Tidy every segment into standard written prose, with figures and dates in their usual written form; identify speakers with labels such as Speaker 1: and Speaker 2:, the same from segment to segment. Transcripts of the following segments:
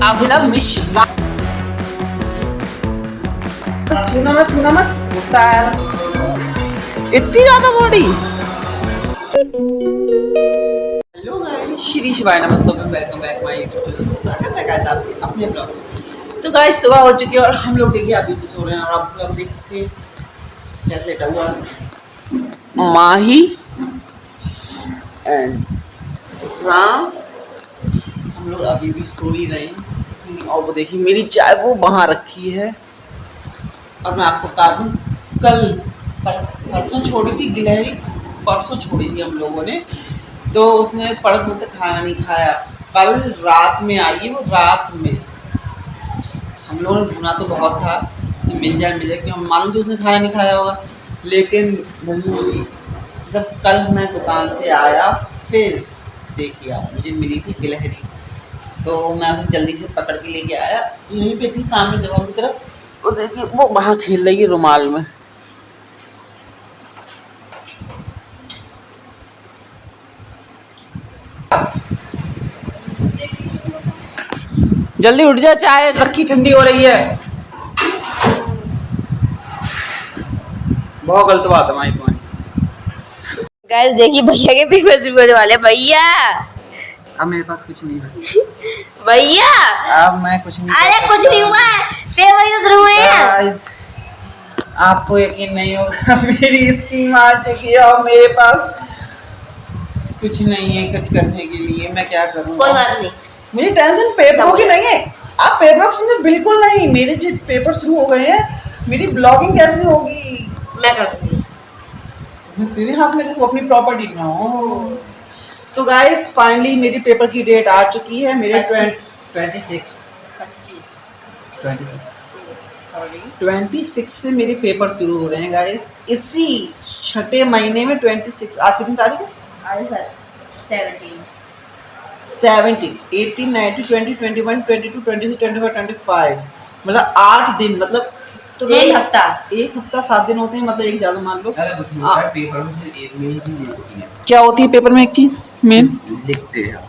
Speaker 1: अभिनव मिश्रा। छूना मत गुस्सा आया। इतनी ज्यादा बॉडी। हेलो गाइस, श्री शिवाय नमस्ते, welcome back my YouTube channel. स्वागत है गाइस आपके अपने ब्लॉग में। तो गाइस सुबह हो चुकी है और हम लोग देखिए अभी भी सो रहे हैं और आप लोग देख सकते हैं कैसे लेटा हुआ माही एंड राम। हम लोग अभी भी सो ही रहे हैं और वो देखिए मेरी चाय वो वहाँ रखी है। और मैं आपको बता दूँ, कल परसों छोड़ी थी गिलहरी, परसों छोड़ी थी हम लोगों ने, तो उसने परसों से खाना नहीं खाया। कल रात में आई है वो, रात में हम लोगों ने ढूंढा तो बहुत था कि मिल जाए कि हम मालूम तो उसने खाना नहीं खाया होगा, लेकिन नहीं मिली। जब कल मैं दुकान से आया फिर देखिए मुझे मिली थी गिलहरी, तो मैं उसे जल्दी से पकड़ के लेके आया। यहीं पे थी सामने दीवार की तरफ, तो देखिए वो वहाँ खेल रही है रुमाल में। जल्दी उठ जा, चाय रखी ठंडी हो रही है। बहुत गलत बात है माई पॉइंट।
Speaker 2: गाइस देखिए भैया के पेपर शुरू होने वाले। भैया
Speaker 1: अब मेरे पास कुछ नहीं बचा
Speaker 2: भैया,
Speaker 1: अब मैं कुछ नहीं।
Speaker 2: अरे कुछ नहीं हुआ है, पेपर तो शुरू हुए हैं।
Speaker 1: आपको यकीन नहीं होगा मेरी स्कीम आ चुकी है और मेरे पास कुछ नहीं है कुछ करने के लिए। मैं क्या करूँ?
Speaker 2: कोई बात नहीं,
Speaker 1: मुझे टेंशन पेपरों की नहीं है। आप पेपर सुनो, बिल्कुल नहीं। मेरे जो पेपर शुरू हो गए हैं, मेरी ब्लॉगिंग कैसे होगी?
Speaker 2: मैं कर दूंगी।
Speaker 1: तेरे हाथ में तो अपनी प्रॉपर्टी ना हो। तो गाइस फाइनली मेरी पेपर की डेट आ चुकी है। मेरे 26 से मेरे पेपर शुरू हो रहे हैं गाइस। इसी छठे महीने में 26, आज कितनी तारीख है? 17, 18, 19, 20, 21, 22, 23, 24, 25, मतलब 8 दिन, मतलब तो
Speaker 2: एक हफ्ता
Speaker 1: 7 दिन होते हैं, मतलब एक ज़्यादा मान लो।
Speaker 3: पेपर में जो एक मेन चीज होती है,
Speaker 1: क्या होती है पेपर में? एक चीज मेन
Speaker 3: लिखते हैं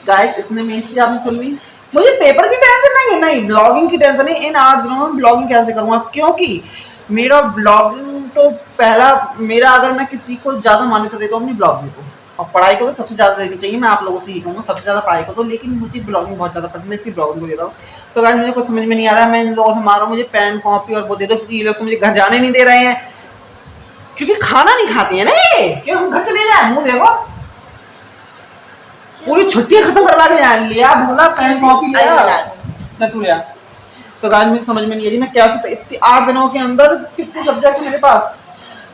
Speaker 1: गाइस, इसने मेन चीज आपने सुन ली। मुझे पेपर की टेंशन नहीं है, नहीं ब्लॉगिंग की टेंशन है। इन 8 दिनों में ब्लॉगिंग कैसे करूँगा, क्योंकि मेरा ब्लॉगिंग तो पहला मेरा, अगर मैं किसी को ज़्यादा मान्यता देता हूँ अपनी ब्लॉगिंग को, और पढ़ाई को तो सबसे ज़्यादा देनी चाहिए। मैं आप लोगों से ही कहूँगा सबसे ज़्यादा पढ़ाई को तो, लेकिन मुझे ब्लॉगिंग बहुत ज़्यादा पसंद है, इसलिए ब्लॉगिंग को देता हूँ। तो गाइस मुझे कुछ समझ में नहीं आ रहा है, मैं इन लोगों से मारूँ मुझे पेन कॉपी और वो दे दो, क्योंकि ये लोग तो मुझे घर जाने नहीं दे रहे हैं, क्योंकि खाना नहीं खाती है ना ये। क्यों हम घर चले जाए? मुँह देखो, पूरी छुट्टियां खत्म करवा के जाने लिया, बोला पेन कॉपी लिया तू लिया। तो गाइस मुझे समझ में नहीं आ रही मैं क्या से इतनी 8 दिनों के अंदर कितने सब्जेक्ट है मेरे पास?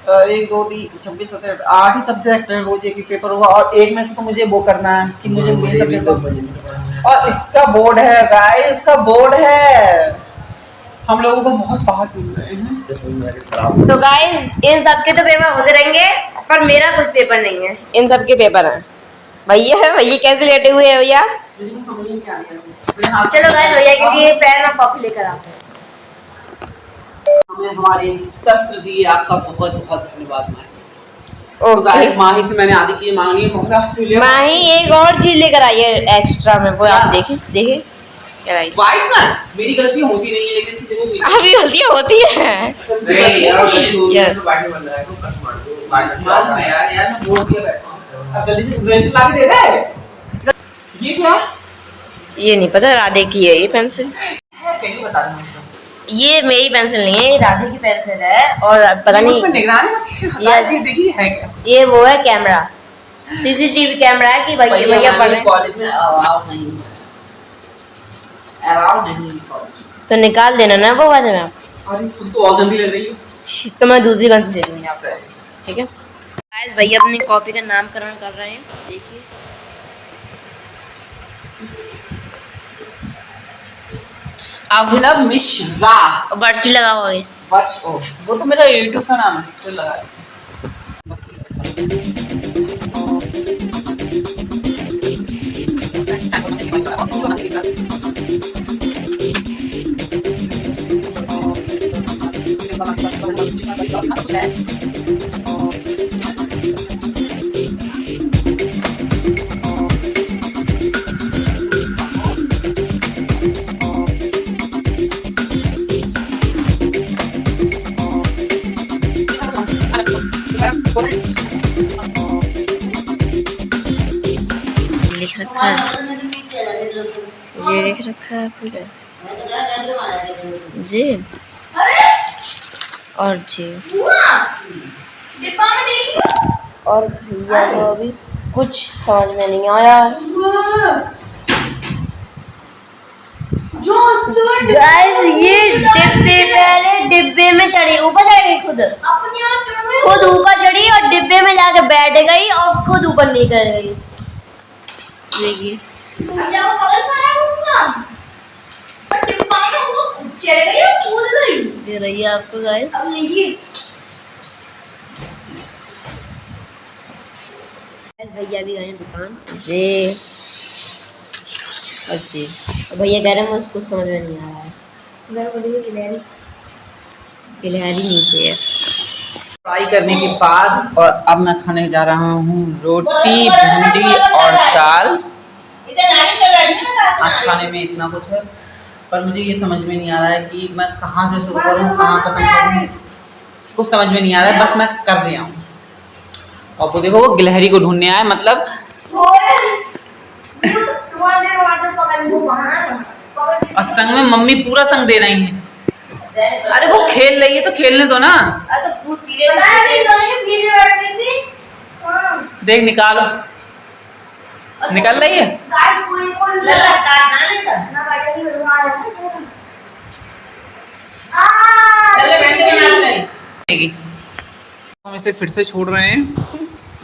Speaker 1: 1 2 3 26 27 8 ही सब्जेक्ट है। रोज एक ही पेपर होगा और एक में से तो मुझे वो करना है कि मुझे मेन सब्जेक्ट, और इसका बोर्ड है गाइस, इसका बोर्ड है। हम लोगों को बहुत पहाड़ मिल रहे हैं।
Speaker 2: तो गाइस इन सबके तो पेपर होते रहेंगे, पर मेरा कुछ पेपर नहीं है, इन सबके पेपर हैं। भैया कैसे लेटे हुए हैं भैया?
Speaker 1: मुझे तो समझ नहीं आ रहा है।
Speaker 2: चलो गाइस भैया के लिए पेन और कॉपी लेकर आते हैं।
Speaker 1: हमें हमारे शस्त्र दिए, आपका बहुत बहुत धन्यवाद माही। तो गाइस माही से मैंने आधी चीजें मांग ली है।
Speaker 2: माही एक और चीज लेकर आई है एक्स्ट्रा में, वो आप देखें क्या आई।
Speaker 1: वाइट ना, मेरी गलती होती नहीं है, लेकिन इसकी जरूरत
Speaker 2: अभी गलतियां होती है।
Speaker 3: नहीं यार,
Speaker 2: Yes.
Speaker 3: तो बाइट में बन जाएगा, तो कट मार दो, बाइट में
Speaker 1: मालूम है यार मैं बोल दिया बैठा हूं। अब जल्दी से ब्रश ला के दे रहा है। ये क्या
Speaker 2: ये नहीं पता, राधे की है ये पेंसिल।
Speaker 1: है? कहीं बता दूं।
Speaker 2: ये मेरी पेंसिल नहीं है, ये राधे की पेंसिल है। और पता नहीं
Speaker 1: उसमें निगरानी
Speaker 2: Yes.
Speaker 1: देखी है क्या?
Speaker 2: ये वो है कैमरा, सीसीटीवी कैमरा है कि भैया पढ़ रहे हैं।
Speaker 1: कॉलेज में अलाउ नहीं है, अलाउ नहीं है कॉलेज।
Speaker 2: तो निकाल देना ना वो बाद में।
Speaker 1: अरे तुम तो और गंदी लग रही हो।
Speaker 2: तो मैं दूसरी पेंसिल दे दूंगी आपको, ठीक है? गाइस भैया अपनी कॉपी का नामकरण कर रहे हैं, देखिए।
Speaker 1: अभिनव मिश्रा।
Speaker 2: बर्ड्स भी लगा हुआ है।
Speaker 1: वर्ष ओ, वो तो मेरा यूट्यूब का नाम है, तो लगा।
Speaker 2: लिख रखा है, ये लिख रखा है पूरा जी और जी। और भैया को अभी कुछ समझ में नहीं आया। गाइस ये डिब्बे में चढ़ी, ऊपर चढ़ गई, खुद ऊपर चढ़ी और डिब्बे में जाके बैठ गई और खुद ऊपर निकल गई। देखिए दे रही है आपको गाइस। भैया भी गए दुकान जी जी, भैया कह रहे हैं मुझे कुछ समझ में नहीं आ रहा है। गिलहरी नीचे है।
Speaker 1: फ्राई करने के बाद और अब मैं खाने जा रहा हूँ रोटी भिंडी और दाल। आज खाने में इतना कुछ है पर मुझे ये समझ में नहीं आ रहा है कि मैं कहाँ से शुरू करूँ कहाँ खत्म करूँ, कुछ समझ में नहीं आ रहा है, बस मैं कर रहा हूँ। और वो देखो वो गिलहरी को ढूंढने आए, मतलब और संग में मम्मी पूरा संग दे रही हैं। अरे वो खेल रही है तो खेलने दो ना। देख निकालो, निकल रही है। हम इसे फिर से छोड़ रहे हैं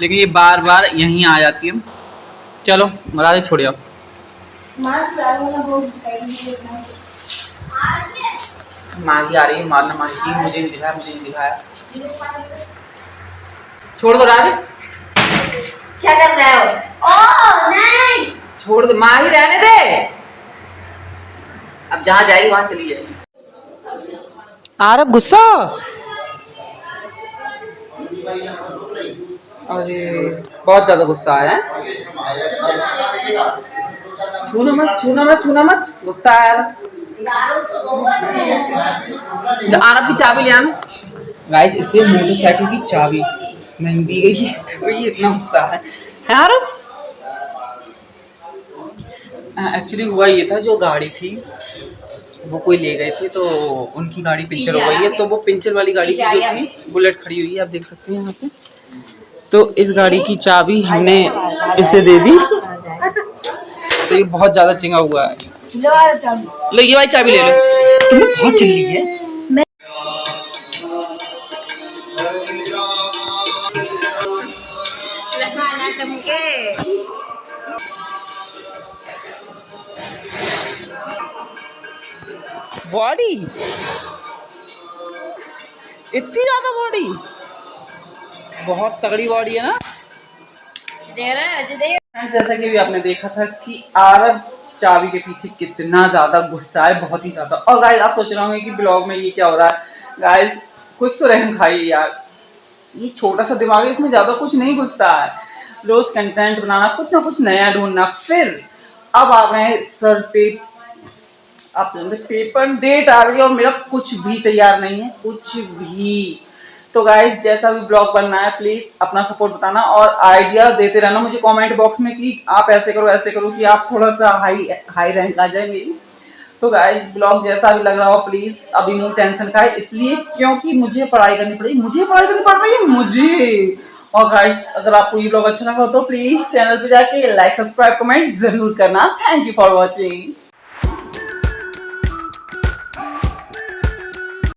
Speaker 1: लेकिन ये बार बार यहीं आ जाती है। चलो मुरादे छोड़ जाओ। माही आ रही है, मारना माही की, मुझे नहीं दिखाया, मुझे नहीं दिखाया। छोड़ दो राजे।
Speaker 2: क्या कर रहे हो? ओह नहीं,
Speaker 1: छोड़ दो, माही रहने दे। अब जहाँ जाएगी वहां चली जाएगी। आरब गुस्सा, अरे बहुत ज्यादा गुस्सा है। छूना मत, छूना मत, छूना मत, गुस्सा आया। आरब की चाबी ले आना। गाइस इसे मोटरसाइकिल की चाबी नहीं दी गई है तो ये इतना गुस्सा है आरब। एक्चुअली हुआ ये था, जो गाड़ी थी वो कोई ले गए थे तो उनकी गाड़ी पंचर हो गई है, तो वो पंचर वाली गाड़ी की जो थी बुलेट खड़ी हुई है, आप देख सकते हैं यहाँ पे। तो इस गाड़ी की चाबी हमने इसे दे दी, तो ये बहुत ज्यादा चिंगा हुआ है। लो ये भाई चाबी ले लो, तुम्हें बहुत जल्दी है। बॉडी इतनी ज्यादा बॉडी, बहुत तगड़ी बॉडी है ना। जैसा कि भी आपने देखा था कि आरब चाबी के पीछे कितना ज्यादा गुस्सा है, बहुत ही ज्यादा। और गाइस आप सोच रहे होंगे कि ब्लॉग में ये क्या हो रहा है। गाइस कुछ तो रहम खाइए यार, ये छोटा सा दिमाग है, इसमें ज्यादा कुछ नहीं घुसता है। रोज कंटेंट बनाना, कुछ ना कुछ नया ढूंढना। फिर अब आ गए सर पे, आप जानते पेपर डेट आ गई और मेरा कुछ भी तैयार नहीं है, कुछ भी। तो गाइस जैसा भी ब्लॉग बनना है प्लीज अपना सपोर्ट बताना और आइडिया देते रहना मुझे कमेंट बॉक्स में कि आप ऐसे करो कि आप थोड़ा सा हाई रैंक आ जाए मेरी। तो गाइस ब्लॉग जैसा भी लग रहा हो प्लीज अभी नो टेंशन का है, इसलिए क्योंकि मुझे पढ़ाई करनी पड़ रही है मुझे। और गाइस अगर आपको ये ब्लॉग अच्छा लगा हो तो प्लीज चैनल पे जाके लाइक सब्सक्राइब कमेंट जरूर करना। Thank you for watching.